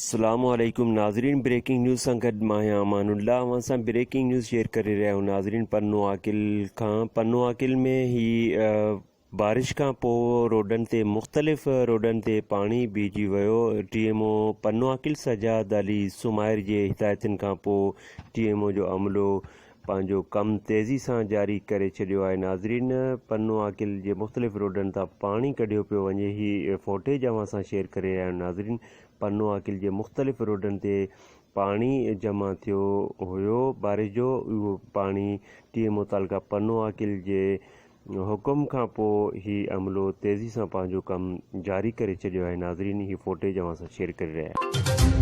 अस्सलामुअलैकुम नाज़रीन, breaking news सां गॾु मां आहियां अमानुल्लाह। अवां सां ब्रेकिंग न्यूज़ शेयर करे रहिया आहियूं नाज़रीन पन्नो आकिल खां। पन्नो आकिल में ही बारिश खां पोइ रोडनि ते मुख़्तलिफ़ रोडनि ते पाणी बीहजी वियो। TMO पन्नो आकिल सजाद अली सुमाइर जे हिदायतुनि खां पोइ TMO जो अमलो पंहिंजो कमु तेज़ी सां जारी करे छॾियो आहे। नाज़रीन, पन्नो आकिल जे मुख़्तलिफ़ रोडनि तां पाणी कढियो पियो वञे। ही फुटेज अवां सां शेयर करे रहिया आहियूं नाज़रीन। पन्नो आकिल जे मुख़्तलिफ़ रोडनि ते पाणी जमा थियो हुयो बारिश जो। उहो पाणी TMO तालुका पन्नो आकिल जे हुकुम खां पोइ ही अमलो तेज़ी सां पंहिंजो कमु जारी करे छॾियो आहे। नाज़रीन, ही फुटेज अवां सां शेयर करे रहिया आहियूं।